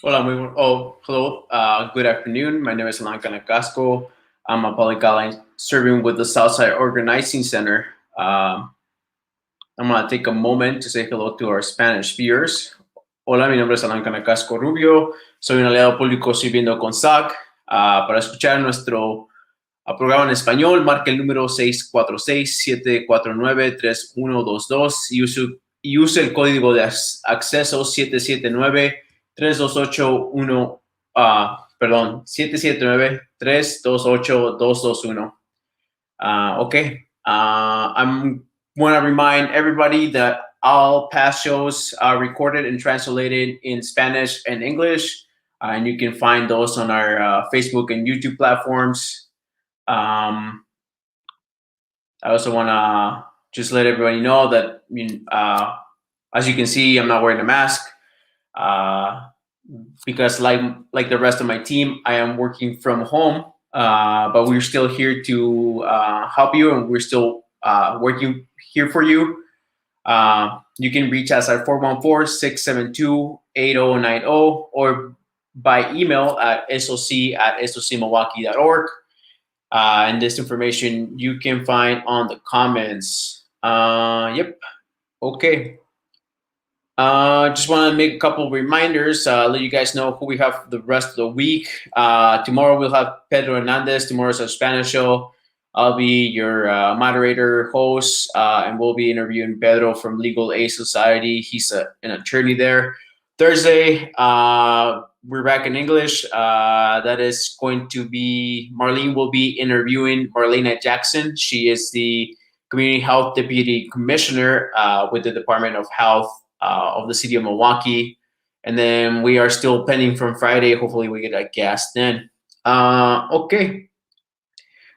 Hola, hello. Good afternoon. My name is Alan Canacasco. I'm a public ally serving with the Southside Organizing Center. I'm going to take a moment to say hello to our Spanish viewers. Hola, mi nombre es Alan Canacasco Rubio. Soy un aliado público sirviendo con SOC. Para escuchar nuestro programa en español, marque el número 646-749-3122 y use el código de acceso 779-328-1, perdón, 779-328-221. Okay. I'm want to remind everybody that all past shows are recorded and translated in Spanish and English, and you can find those on our Facebook and YouTube platforms. Um, I also want to just let everybody know that as you can see, I'm not wearing a mask uh, because, like the rest of my team, I am working from home. But we're still here to help you, and we're still working here for you. You can reach us at 414-672-8090 or by email at soc@socmilwaukee.org. And this information you can find on the comments. Yep. Okay. Just want to make a couple of reminders, let you guys know who we have for the rest of the week. Tomorrow we'll have Pedro Hernandez. Tomorrow's our Spanish show. I'll be your moderator, host, and we'll be interviewing Pedro from Legal Aid Society. He's an attorney there. Thursday, we're back in English. That is going to be Marlene will be interviewing Marlena Jackson. She is the Community Health Deputy Commissioner with the Department of Health of the city of Milwaukee. And then we are still pending from Friday. Hopefully, we get a guest then. Okay.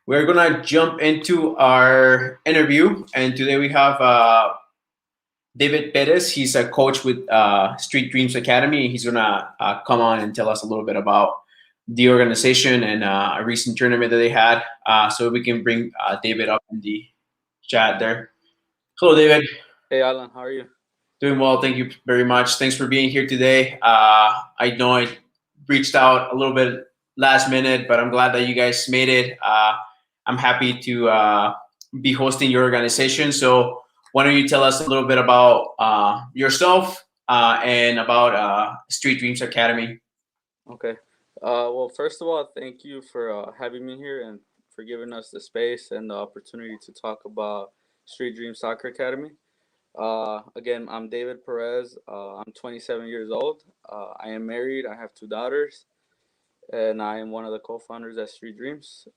We're going to jump into our interview. And today we have David Perez. He's a coach with Street Dreams Academy. He's going to come on and tell us a little bit about the organization and a recent tournament that they had. So we can bring David up in the chat there. Hello, David. Hey, Alan, how are you? Doing well. Thank you very much. Thanks for being here today. I know I reached out a little bit last minute, but I'm glad that you guys made it. I'm happy to be hosting your organization. So why don't you tell us a little bit about yourself and about Street Dreams Academy? Okay. Well, first of all, thank you for having me here and for giving us the space and the opportunity to talk about Street Dream Soccer Academy. Again, I'm David Perez. I'm 27 years old. I am married. I have two daughters, and I am one of the co-founders at Street Dreams.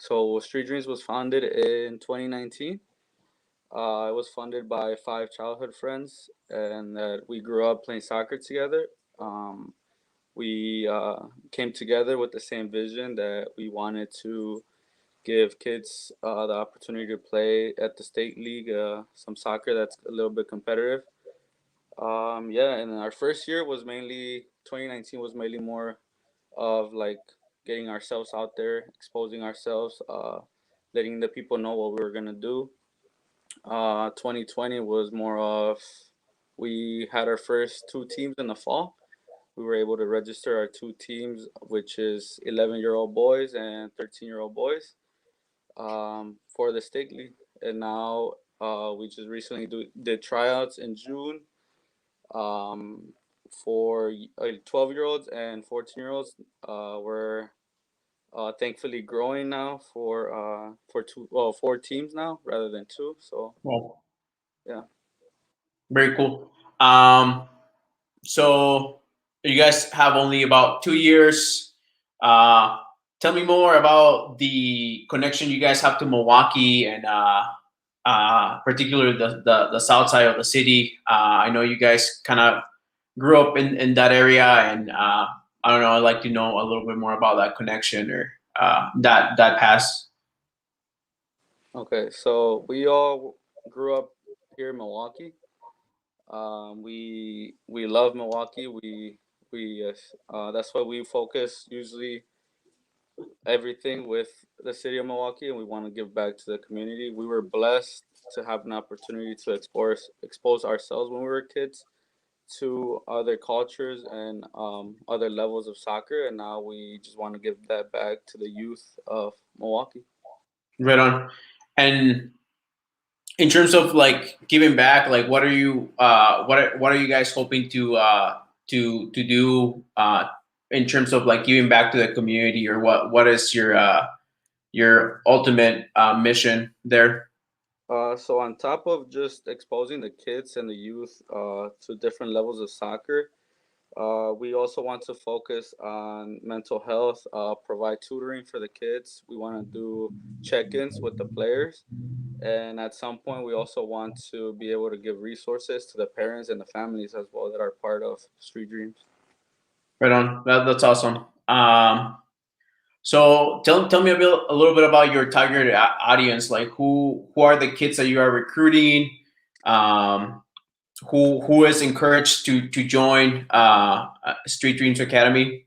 So Street Dreams was founded in 2019. It was funded by five childhood friends, and that we grew up playing soccer together. We came together with the same vision that we wanted to give kids the opportunity to play at the state league, some soccer that's a little bit competitive. Yeah, and our first year was mainly 2019 was mainly more of like getting ourselves out there, exposing ourselves, letting the people know what we were gonna do. 2020 was more of we had our first two teams in the fall. We were able to register our two teams, which is 11-year-old boys and 13-year-old boys, for the state league. And now we just recently did tryouts in June, for 12-year-olds and 14-year-olds. We're thankfully growing now for four teams now rather than two. So Well, yeah. very cool. So you guys have only about 2 years. Uh, Tell me more about the connection you guys have to Milwaukee and particularly the south side of the city. I know you guys kind of grew up in that area, and I don't know. I'd like to know a little bit more about that connection or that past. Okay, so we all grew up here in Milwaukee. We love Milwaukee. We that's why we focus usually everything with the city of Milwaukee, and we want to give back to the community. We were blessed to have an opportunity to expose ourselves when we were kids to other cultures and other levels of soccer, and now we just want to give that back to the youth of Milwaukee. Right on. And in terms of like giving back, like what are you what are you guys hoping to do in terms of like giving back to the community, or what is your ultimate mission there? So on top of just exposing the kids and the youth to different levels of soccer, we also want to focus on mental health, provide tutoring for the kids. We want to do check-ins with the players. And at some point, we also want to be able to give resources to the parents and the families as well that are part of Street Dreams. Right on. That's awesome. So tell me a little bit about your target audience. Like who are the kids that you are recruiting? Um, who is encouraged to join Street Dreams Academy?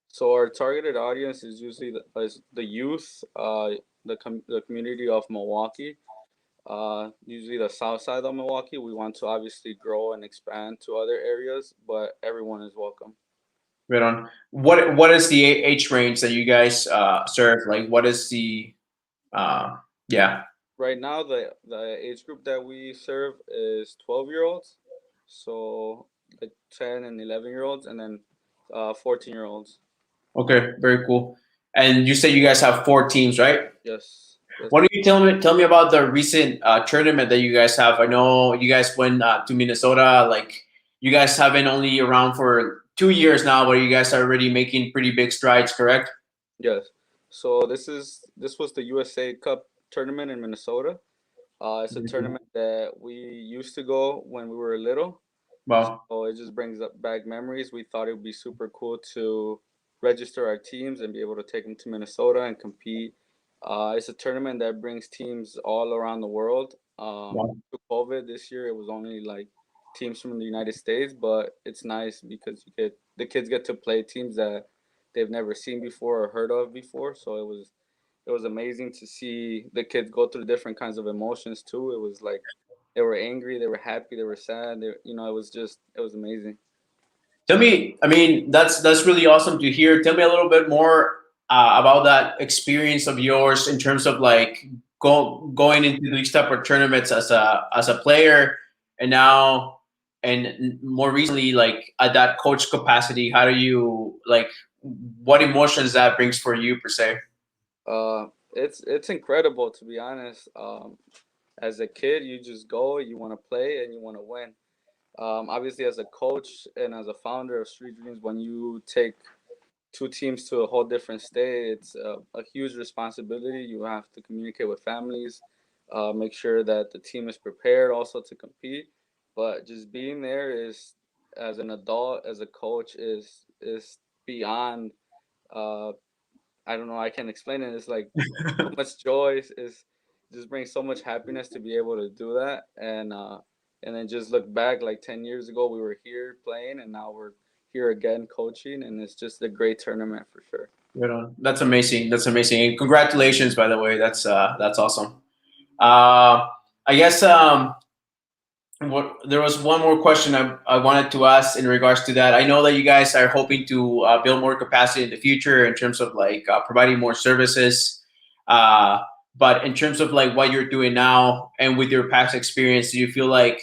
So our targeted audience is usually the youth, the community of Milwaukee, usually the south side of Milwaukee. We want to obviously grow and expand to other areas, but everyone is welcome. Right on. What is the age range that you guys serve? Like what is the yeah. Right now, the age group that we serve is 12-year-olds, so like 10 and 11-year-olds, and then 14-year-olds. Okay, very cool. And you said you guys have 4 teams, right? Yes. Why don't you tell me about the recent tournament that you guys have? I know you guys went to Minnesota. Like you guys have been only around for 2 years now, but you guys are already making pretty big strides, correct? Yes. So this was the USA Cup tournament in Minnesota. It's a tournament that we used to go when we were little. Wow. So it just brings up back memories. We thought it would be super cool to register our teams and be able to take them to Minnesota and compete. It's a tournament that brings teams all around the world. Wow. Through COVID this year, it was only like teams from the United States, but it's nice because the kids get to play teams that they've never seen before or heard of before. So it was amazing to see the kids go through different kinds of emotions too. It was like they were angry, they were happy, they were sad. It was amazing. Tell me, I mean, that's really awesome to hear. Tell me a little bit more about that experience of yours in terms of like going into these type of tournaments as a player, and now and more recently, like at that coach capacity. How do you like? What emotions that brings for you per se? It's incredible to be honest. As a kid, you just go, you want to play, and you want to win. Obviously, as a coach and as a founder of Street Dreams, when you take two teams to a whole different state, it's a huge responsibility. You have to communicate with families, make sure that the team is prepared also to compete. But just being there is, as an adult, as a coach, is beyond. Uh, I don't know. I can't explain it. It's like so much joy. Is just brings so much happiness to be able to do that, and then just look back like 10 years ago, we were here playing, and now we're here again coaching, and it's just a great tournament for sure. Right on. That's amazing. That's amazing. And congratulations, by the way. That's awesome. Uh, I guess there was one more question I wanted to ask in regards to that. I know that you guys are hoping to build more capacity in the future in terms of like providing more services. Uh, but in terms of like what you're doing now and with your past experience, do you feel like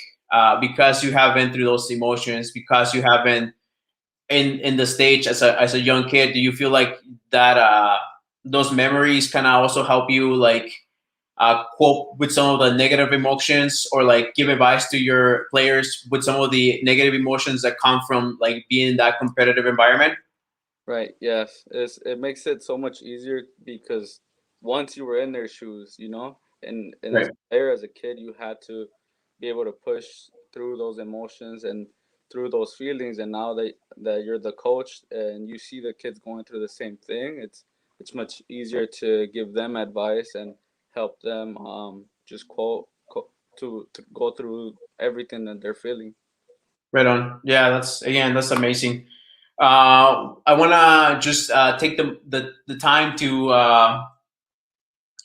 because you have been through those emotions, because you have been in the stage as a young kid, do you feel like that those memories kind of also help you like cope with some of the negative emotions, or like give advice to your players with some of the negative emotions that come from like being in that competitive environment? Right. Yes. It makes it so much easier because once you were in their shoes, and as Right. a player, as a kid, you had to be able to push through those emotions and through those feelings. And now that you're the coach and you see the kids going through the same thing, it's much easier to give them advice and help them just to go through everything that they're feeling. Right on. Yeah, that's amazing. I want to just take the time to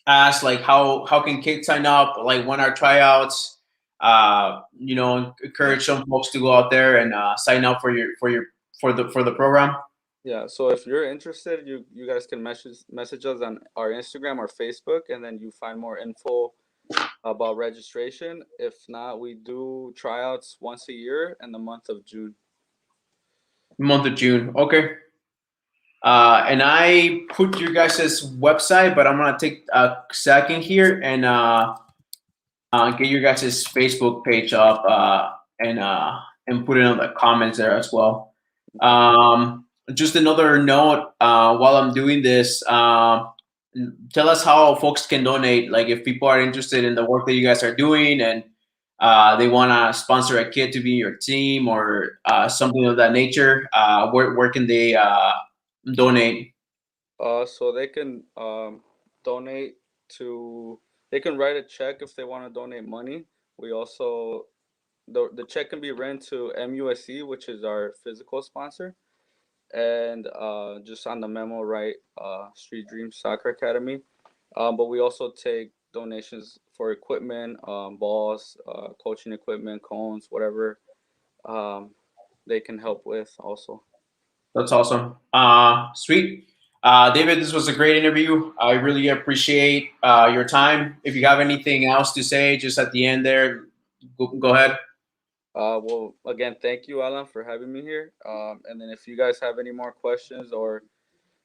ask like how can kids sign up? Like when are tryouts? encourage some folks to go out there and sign up for the program? Yeah, so if you're interested, you guys can message us on our Instagram or Facebook, and then you find more info about registration. If not, we do tryouts once a year in the month of June. Month of June. Okay. And I put your guys' website, but I'm gonna take a second here and get your guys' Facebook page up and put it in the comments there as well. Just another note, while I'm doing this, tell us how folks can donate. Like if people are interested in the work that you guys are doing and they want to sponsor a kid to be your team or something of that nature, where can they donate? So they can donate to. They can write a check if they want to donate money. We also the check can be written to MUSC, which is our physical sponsor, and just on the memo write Street Dreams Soccer Academy. But we also take donations for equipment, balls, coaching equipment, cones, whatever they can help with also. That's awesome. Sweet. David, this was a great interview. I really appreciate your time. If you have anything else to say, just at the end there, go ahead. Well, again, thank you, Alan, for having me here. And then if you guys have any more questions or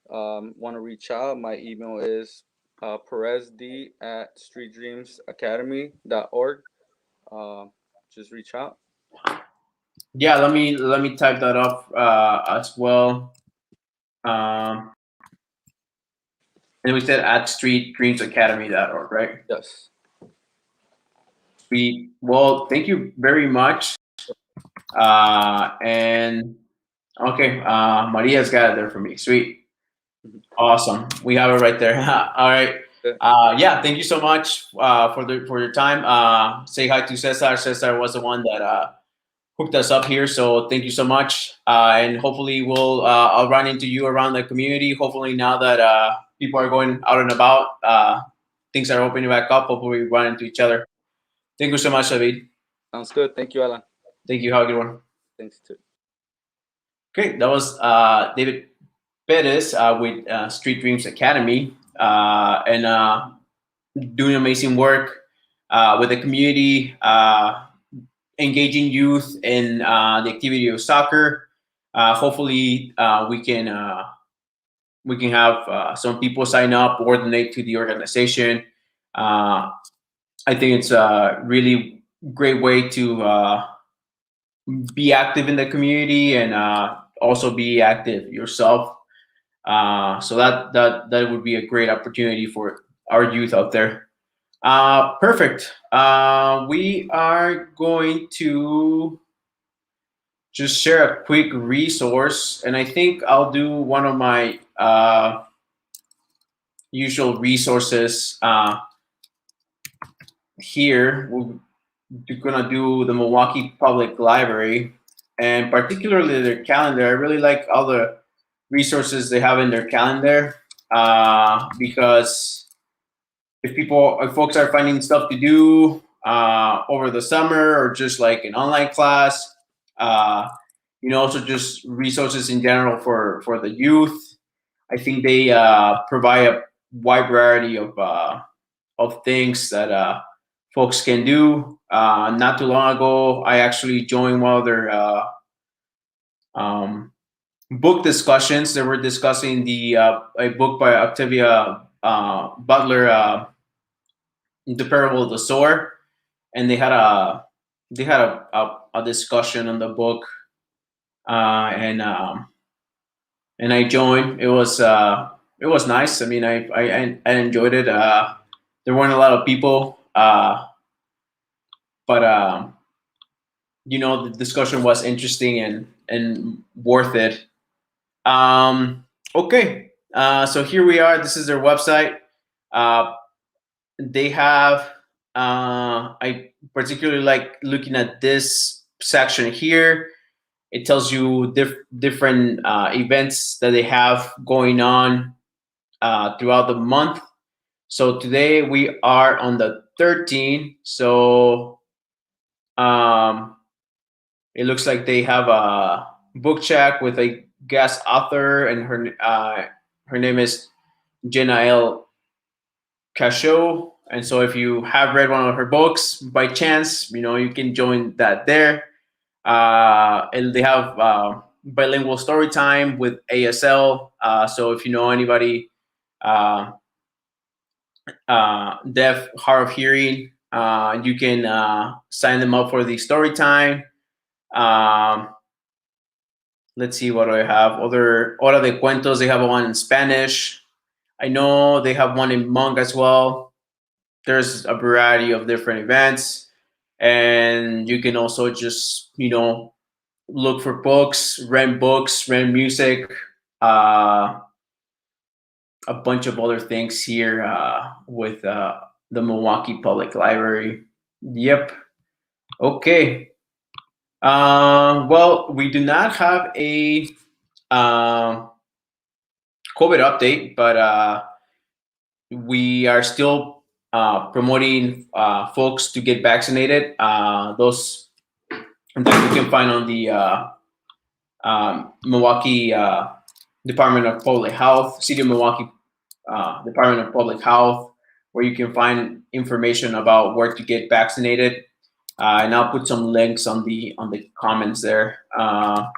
want to reach out, my email is perezd at streetdreamsacademy.org. Just reach out. Yeah, let me type that up as well. And we said at streetdreamsacademy.org, right? Yes. Sweet. Well, thank you very much. And okay, Maria's got it there for me. Sweet. Awesome. We have it right there. All right. Yeah, thank you so much for your time. Say hi to Cesar. Cesar was the one that hooked us up here, so thank you so much. And hopefully I'll run into you around the community. Hopefully now that people are going out and about, things are opening back up. Hopefully we run into each other. Thank you so much, David. Sounds good. Thank you, Alan. Thank you. Have a good one. Thanks too. Okay, that was David Perez with Street Dreams Academy and doing amazing work with the community, engaging youth in the activity of soccer. Hopefully, we can have some people sign up or donate to the organization. I think it's a really great way to be active in the community and also be active yourself. So that would be a great opportunity for our youth out there. Perfect. We are going to just share a quick resource, and I think I'll do one of my usual resources here. We're gonna do the Milwaukee Public Library, and particularly their calendar. I really like all the resources they have in their calendar because if folks are finding stuff to do over the summer or just like an online class, also just resources in general for the youth. I think they provide a wide variety of things that folks can do. Not too long ago, I actually joined one of their book discussions. They were discussing a book by Octavia Butler, The Parable of the Sower, and they had a discussion on the book, and I joined. It was nice. I mean, I enjoyed it. There weren't a lot of people, but the discussion was interesting and worth it. Okay, so here we are. This is their website. They have. I particularly like looking at this section here. It tells you different events that they have going on throughout the month. So today we are on the 13th. So It looks like they have a book chat with a guest author, and her name is Jenna L. Cachot. And so if you have read one of her books by chance, you can join that there. And they have bilingual story time with ASL. So if you know anybody deaf, hard of hearing, you can sign them up for the story time. Let's see, what do I have? Hora de Cuentos, they have one in Spanish. I know they have one in Hmong as well. There's a variety of different events. And you can also just, look for books, rent music, a bunch of other things here with the Milwaukee Public Library. Yep. Okay. Well, we do not have a COVID update, but we are still promoting folks to get vaccinated. Those that you can find on the Milwaukee Department of Public Health, City of Milwaukee Department of Public Health, where you can find information about where to get vaccinated. And I'll put some links on the comments there. Yeah.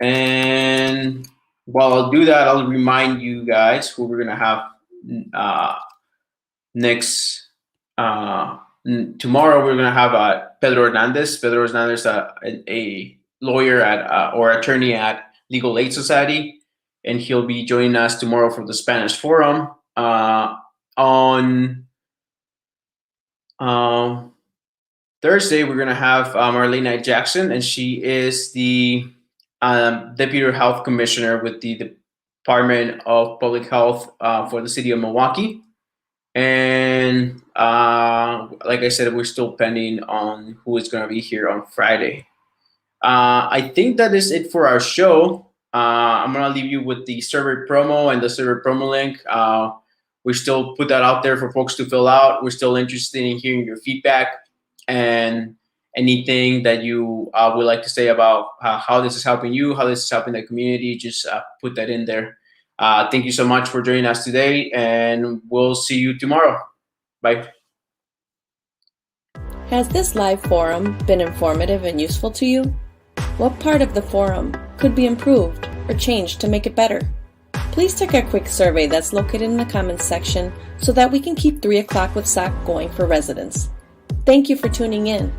And while I'll do that, I'll remind you guys who we're gonna have next. Tomorrow we're gonna have Pedro Hernandez. Pedro Hernandez, a lawyer at or attorney at Legal Aid Society, and he'll be joining us tomorrow for the Spanish Forum. On Thursday, we're gonna have Marlena Jackson, and she is the Deputy Health Commissioner with the Department of Public Health for the City of Milwaukee. And like I said, we're still pending on who is going to be here on Friday. I think that is it for our show. I'm going to leave you with the survey promo and the survey promo link. We still put that out there for folks to fill out. We're still interested in hearing your feedback and anything that you would like to say about how this is helping you, how this is helping the community. Just put that in there. Thank you so much for joining us today, and we'll see you tomorrow. Bye. Has this live forum been informative and useful to you? What part of the forum could be improved or changed to make it better? Please take a quick survey that's located in the comments section so that we can keep 3 o'clock with SOC going for residents. Thank you for tuning in.